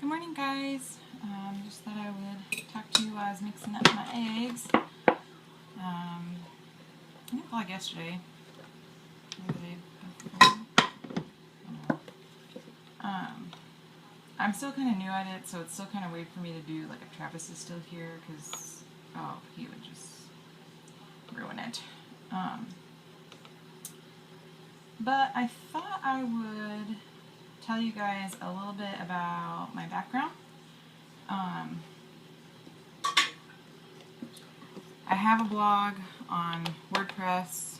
Good morning, guys. Just thought I would talk to you while I was mixing up my eggs. I think vlog yesterday. Or the day before. I don't know. I'm still kind of new at it, so it's still kind of weird for me to do, like, if Travis is still here, because, oh, he would just ruin it. But I thought I would tell you guys a little bit about my background. I have a blog on WordPress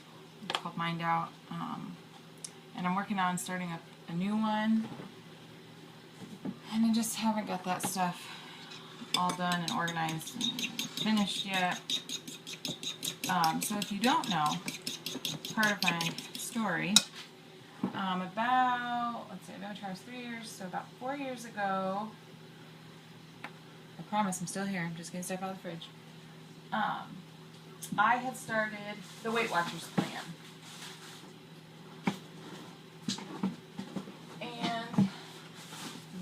called Mind Out, and I'm working on starting up a new one, and I just haven't got that stuff all done and organized and finished yet. So if you don't know, part of my story, I've been with Travis 3 years, so about 4 years ago, I promise I'm still here, I'm just getting stuff out of the fridge, I had started the Weight Watchers plan. And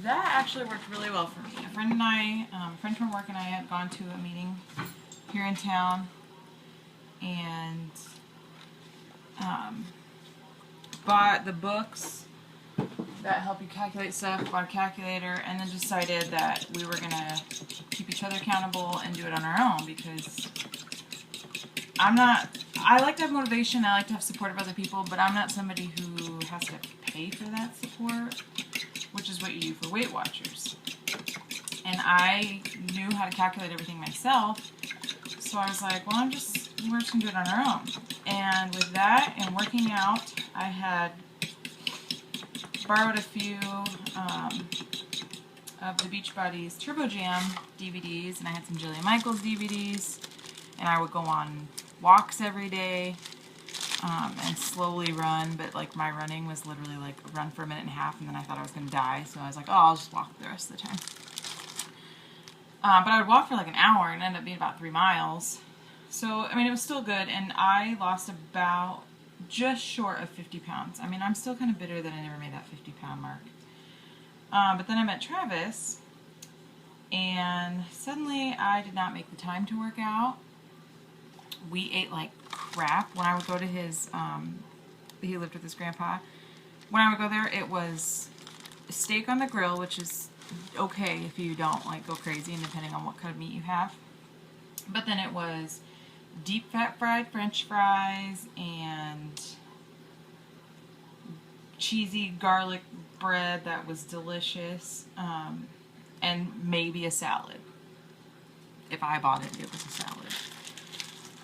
that actually worked really well for me. A friend from work and I had gone to a meeting here in town, and bought the books that help you calculate stuff, bought a calculator, and then decided that we were going to keep each other accountable and do it on our own, because I like to have motivation, I like to have support of other people, but I'm not somebody who has to pay for that support, which is what you do for Weight Watchers. And I knew how to calculate everything myself, so I was like, well, we're just going to do it on our own. And with that and working out, I had borrowed a few of the Beachbody's Turbo Jam DVDs, and I had some Jillian Michaels DVDs, and I would go on walks every day and slowly run, but like my running was literally like run for a minute and a half, and then I thought I was going to die, so I was like, oh, I'll just walk the rest of the time. But I would walk for like an hour and end up being about 3 miles. So, I mean, it was still good, and I lost about just short of 50 pounds. I mean, I'm still kind of bitter that I never made that 50-pound mark. But then I met Travis, and suddenly I did not make the time to work out. We ate like crap. When I would go to his, he lived with his grandpa. When I would go there, it was steak on the grill, which is okay if you don't like go crazy and depending on what kind of meat you have. But then it was deep fat fried French fries and cheesy garlic bread that was delicious, and maybe a salad. If I bought it, it was a salad.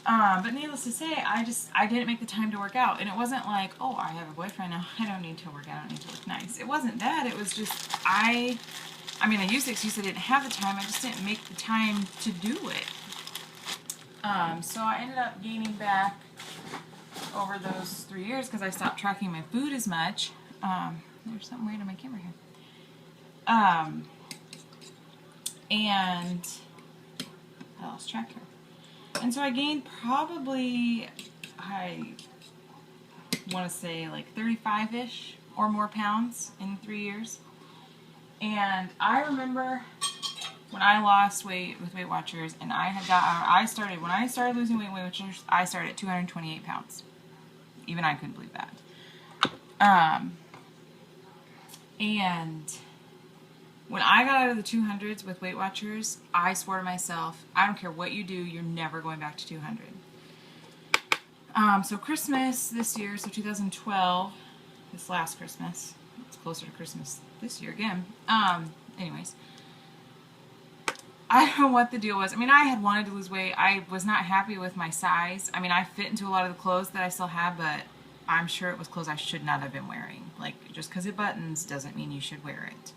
But needless to say, I didn't make the time to work out. And it wasn't like, oh, I have a boyfriend now, I don't need to work out, I don't need to look nice. It wasn't that. It was just, I mean, I used the excuse I didn't have the time. I just didn't make the time to do it. So I ended up gaining back over those 3 years because I stopped tracking my food as much. There's something weird on my camera here. And I lost track here. And so I gained probably, I want to say like 35-ish or more pounds in 3 years. And I remember when I lost weight with Weight Watchers, and when I started losing weight with Weight Watchers, I started at 228 pounds. Even I couldn't believe that. And when I got out of the 200s with Weight Watchers, I swore to myself, I don't care what you do, you're never going back to 200. So Christmas this year, so 2012, this last Christmas, it's closer to Christmas this year again. Anyways, I don't know what the deal was. I mean, I had wanted to lose weight. I was not happy with my size. I mean, I fit into a lot of the clothes that I still have, but I'm sure it was clothes I should not have been wearing. Like, just because it buttons doesn't mean you should wear it.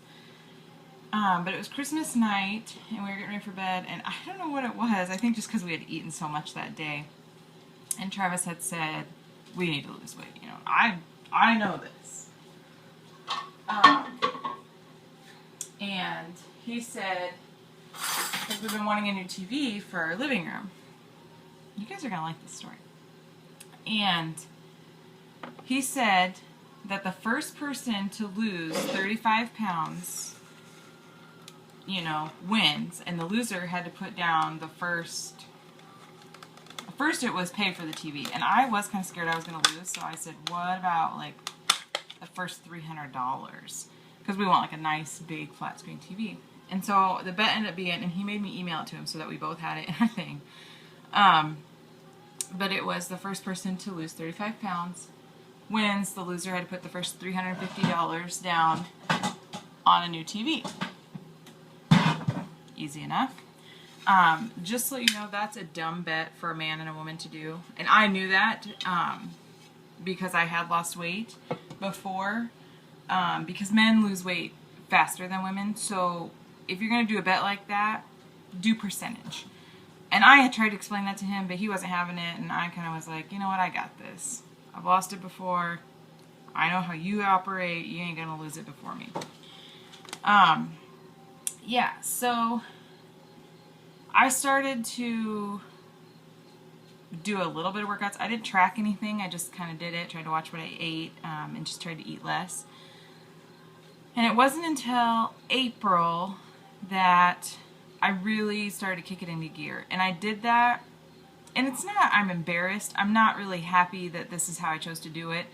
But it was Christmas night, and we were getting ready for bed, and I don't know what it was. I think just because we had eaten so much that day. And Travis had said, we need to lose weight. You know, I know this. And he said, because we've been wanting a new TV for our living room. You guys are going to like this story. And he said that the first person to lose 35 pounds you know, wins, and the loser had to put down the first. First, it was pay for the TV, and I was kind of scared I was going to lose, so I said, "What about like the first $300?" Because we want like a nice big flat screen TV. And so the bet ended up being, and he made me email it to him so that we both had it in our thing. But it was the first person to lose 35 pounds wins. The loser had to put the first $350 down on a new TV. Easy enough. Just so you know, that's a dumb bet for a man and a woman to do. And I knew that because I had lost weight before. Because men lose weight faster than women. So if you're going to do a bet like that, do percentage. And I had tried to explain that to him, but he wasn't having it. And I kind of was like, you know what, I got this. I've lost it before. I know how you operate. You ain't going to lose it before me. Yeah, so I started to do a little bit of workouts. I didn't track anything. I just kind of did it, tried to watch what I ate, and just tried to eat less. And it wasn't until April that I really started to kick it into gear. And I did that, and it's not, I'm embarrassed. I'm not really happy that this is how I chose to do it.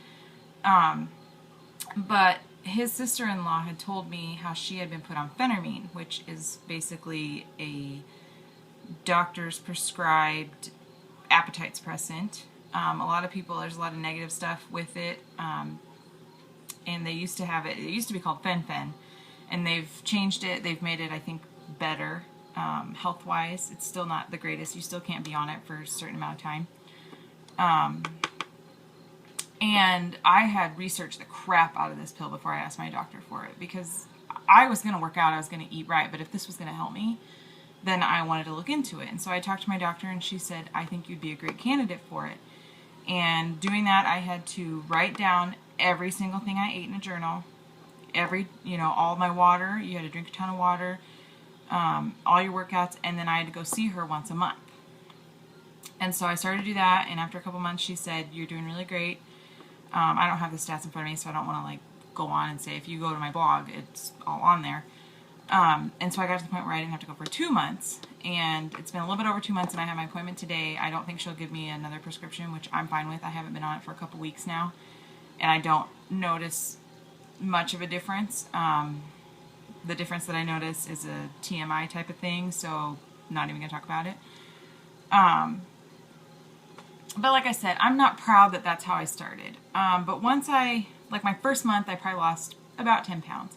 But his sister-in-law had told me how she had been put on phentermine, which is basically a doctor's prescribed appetite suppressant. A lot of people, there's a lot of negative stuff with it. And they used to have it used to be called fen-phen, and they've changed it. They've made it, I think, better health-wise. It's still not the greatest. You still can't be on it for a certain amount of time. And I had researched the crap out of this pill before I asked my doctor for it, because I was going to work out, I was going to eat right, but if this was going to help me, then I wanted to look into it. And so I talked to my doctor, and she said, I think you'd be a great candidate for it. And doing that, I had to write down every single thing I ate in a journal, all my water. You had to drink a ton of water, all your workouts, and then I had to go see her once a month. And so I started to do that, and after a couple months, she said, you're doing really great. I don't have the stats in front of me, so I don't want to like go on and say, if you go to my blog, it's all on there. And so I got to the point where I didn't have to go for 2 months, and it's been a little bit over 2 months, and I have my appointment today. I don't think she'll give me another prescription, which I'm fine with. I haven't been on it for a couple weeks now, and I don't notice much of a difference. The difference that I notice is a TMI type of thing, so not even going to talk about it. But like I said, I'm not proud that that's how I started. But once my first month, I probably lost about 10 pounds.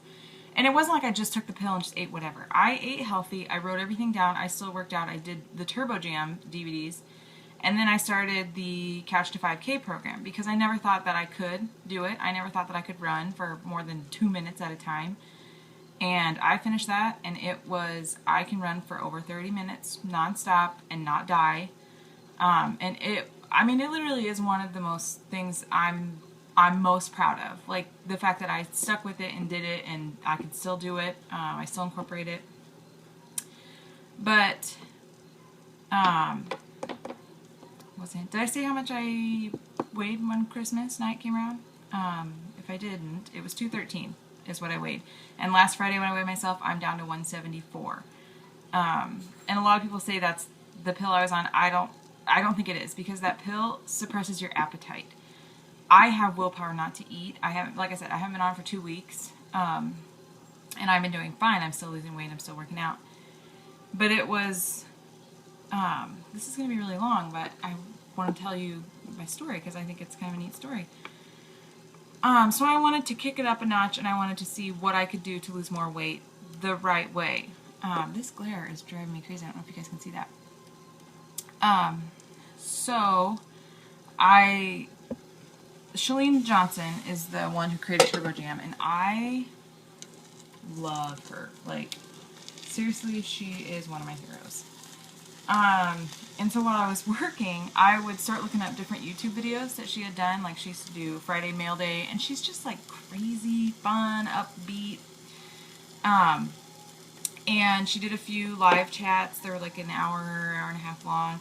And it wasn't like I just took the pill and just ate whatever. I ate healthy. I wrote everything down. I still worked out. I did the Turbo Jam DVDs. And then I started the Couch to 5K program because I never thought that I could do it. I never thought that I could run for more than 2 minutes at a time. And I finished that, and I can run for over 30 minutes nonstop and not die. And it literally is one of the most things I'm most proud of. Like the fact that I stuck with it and did it, and I can still do it. I still incorporate it. But, did I say how much I weighed when Christmas night came around? If I didn't, it was 213 is what I weighed. And last Friday when I weighed myself, I'm down to 174. And a lot of people say that's the pill I was on. I don't think it is, because that pill suppresses your appetite. I have willpower not to eat. Like I said, I haven't been on for 2 weeks. And I've been doing fine. I'm still losing weight. I'm still working out. But it was, this is going to be really long, but I want to tell you my story because I think it's kind of a neat story. So I wanted to kick it up a notch, and I wanted to see what I could do to lose more weight the right way. This glare is driving me crazy. I don't know if you guys can see that. Chalene Johnson is the one who created Turbo Jam, and I love her. Like, seriously, she is one of my heroes. And so while I was working, I would start looking up different YouTube videos that she had done. Like, she used to do Friday Mail Day, and she's just like crazy, fun, upbeat. And she did a few live chats. They were like an hour and a half long.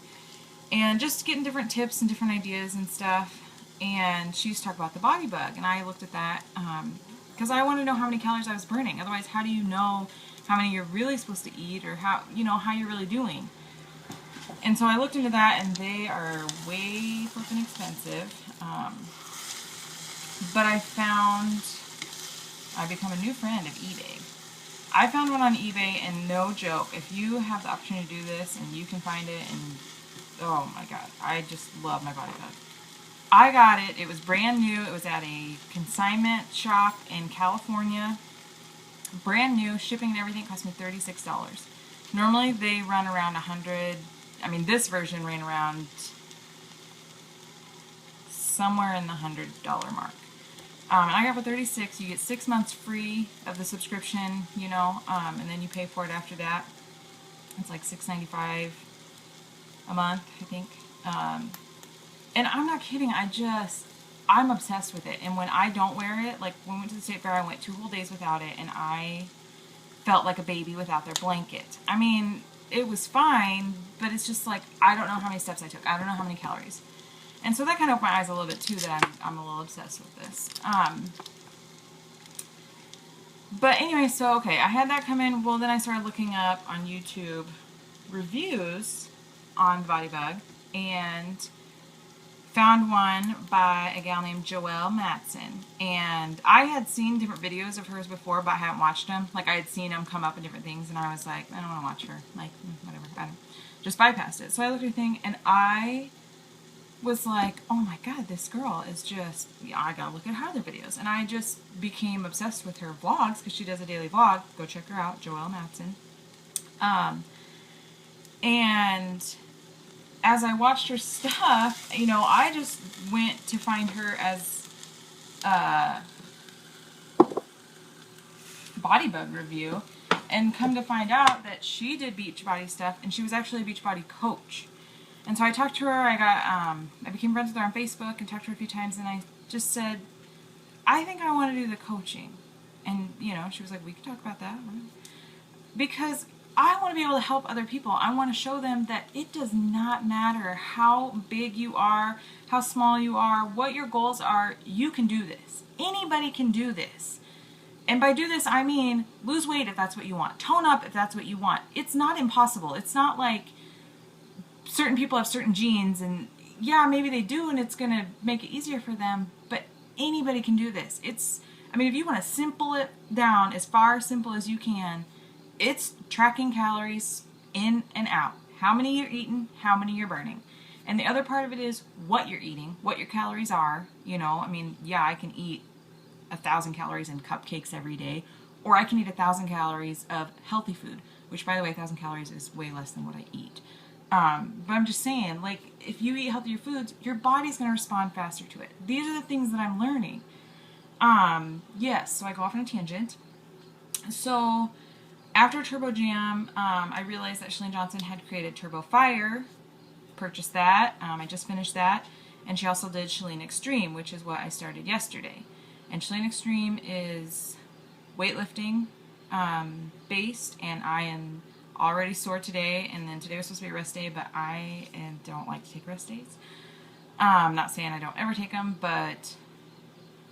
And just getting different tips and different ideas and stuff. And she used to talk about the body bug, and I looked at that. because I want to know how many calories I was burning. Otherwise, how do you know how many you're really supposed to eat, or how, you know, how you're really doing? And so I looked into that, and they are way flipping expensive. But I've become a new friend of eBay. I found one on eBay, and no joke, if you have the opportunity to do this and you can find it, and oh my god, I just love my body bug. I got it. It was brand new. It was at a consignment shop in California. Brand new, shipping and everything. Cost me $36. Normally they run around $100. I mean, this version ran around somewhere in the $100 mark. And I got for $36. You get 6 months free of the subscription, you know, and then you pay for it after that. It's like $6.95 a month, I think. And I'm not kidding. I'm obsessed with it. And when I don't wear it, like when we went to the state fair, I went 2 whole days without it, and I felt like a baby without their blanket. I mean, it was fine, but it's just like, I don't know how many steps I took. I don't know how many calories. And so that kind of opened my eyes a little bit too, that I'm a little obsessed with this. But anyway, so okay, I had that come in. Well, then I started looking up on YouTube reviews on Body Bug, and found one by a gal named Joelle Matson. And I had seen different videos of hers before, but I hadn't watched them. Like, I had seen them come up in different things, and I was like, I don't want to watch her. Like, whatever. I just bypassed it. So I looked at her thing, and I was like, oh my god, this girl is just, I gotta look at her other videos. And I just became obsessed with her vlogs, because she does a daily vlog. Go check her out, Joelle Matson. And as I watched her stuff, you know, I just went to find her as a Body Bug review, and come to find out that she did Beachbody stuff, and she was actually a Beachbody coach. And so I talked to her. I became friends with her on Facebook and talked to her a few times, and I just said, I think I want to do the coaching. And, you know, she was like, we can talk about that. Because I want to be able to help other people. I want to show them that it does not matter how big you are, how small you are, what your goals are, you can do this. Anybody can do this. And by do this, I mean lose weight if that's what you want. Tone up if that's what you want. It's not impossible. It's not like certain people have certain genes, and yeah, maybe they do, and it's going to make it easier for them, but anybody can do this. I mean, if you want to simple it down as far simple as you can, it's tracking calories in and out. How many you're eating, how many you're burning. And the other part of it is what you're eating, what your calories are. You know, I mean, yeah, I can eat 1,000 calories in cupcakes every day, or I can eat 1,000 calories of healthy food, which, by the way, 1,000 calories is way less than what I eat. But I'm just saying, like, if you eat healthier foods, your body's going to respond faster to it. These are the things that I'm learning. Yes, so I go off on a tangent. So after Turbo Jam, I realized that Chalene Johnson had created Turbo Fire. Purchased that. I just finished that. And she also did Chalene Extreme, which is what I started yesterday. And Chalene Extreme is weightlifting based, and I am already sore today, and then today was supposed to be a rest day, but I don't like to take rest days. I'm not saying I don't ever take them, but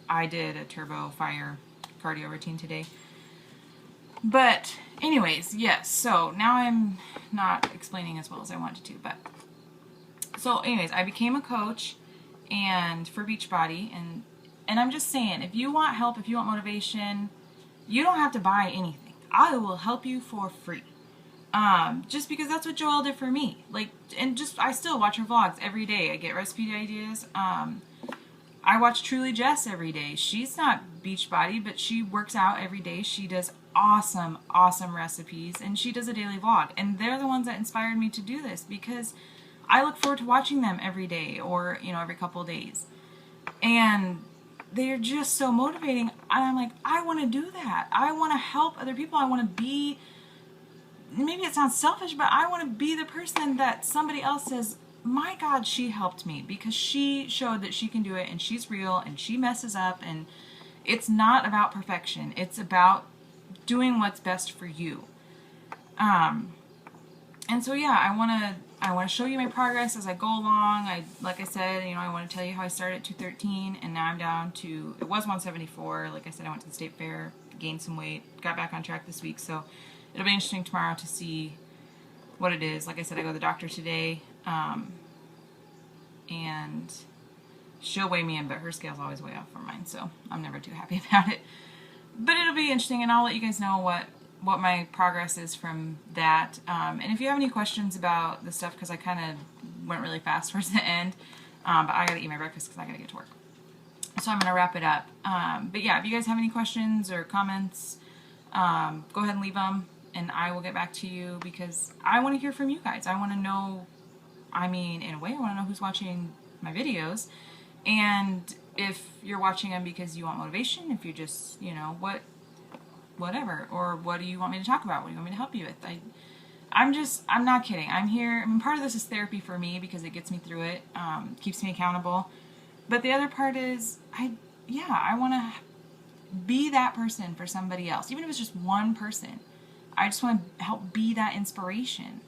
I did a Turbo Fire cardio routine today. But anyways, yes, so now I'm not explaining as well as I wanted to, but so anyways, I became a coach and for Beachbody, and I'm just saying, if you want help, if you want motivation, you don't have to buy anything. I will help you for free. Just because that's what Joelle did for me. Like, and just, I still watch her vlogs every day. I get recipe ideas. I watch Truly Jess every day. She's not Beachbody, but she works out every day. She does awesome, awesome recipes, and she does a daily vlog. And they're the ones that inspired me to do this, because I look forward to watching them every day, or, you know, every couple of days. And they're just so motivating. And I'm like, I want to do that. I want to help other people. I want to be, maybe it sounds selfish, but I want to be the person that somebody else says, my God, she helped me, because she showed that she can do it, and she's real, and she messes up, and it's not about perfection. It's about doing what's best for you. And so, yeah, I want to I want to show you my progress as I go along. Like I said, I want to tell you how I started at 213 and now I'm down to, it was 174. Like I said, I went to the state fair, gained some weight, got back on track this week. So it'll be interesting tomorrow to see what it is. Like I said, I go to the doctor today, and she'll weigh me in, but her scale's always way off from mine, so I'm never too happy about it. But it'll be interesting, and I'll let you guys know what my progress is from that. And if you have any questions about the stuff, because I kind of went really fast towards the end, but I gotta eat my breakfast because I gotta get to work. So I'm gonna wrap it up. But yeah, if you guys have any questions or comments, go ahead and leave them, and I will get back to you because I want to hear from you guys. I want to know, in a way, I want to know who's watching my videos, and if you're watching them because you want motivation, if you're just, whatever, or what do you want me to talk about? What do you want me to help you with? I'm not kidding. I'm here. Part of this is therapy for me because it gets me through it, keeps me accountable. But the other part is, I want to be that person for somebody else, even if it's just one person. I just want to help be that inspiration.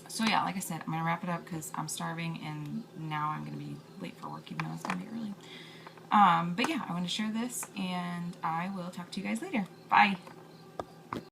So yeah, like I said, I'm going to wrap it up because I'm starving and now I'm going to be late for work even though it's going to be early. But yeah, I want to share this and I will talk to you guys later. Bye.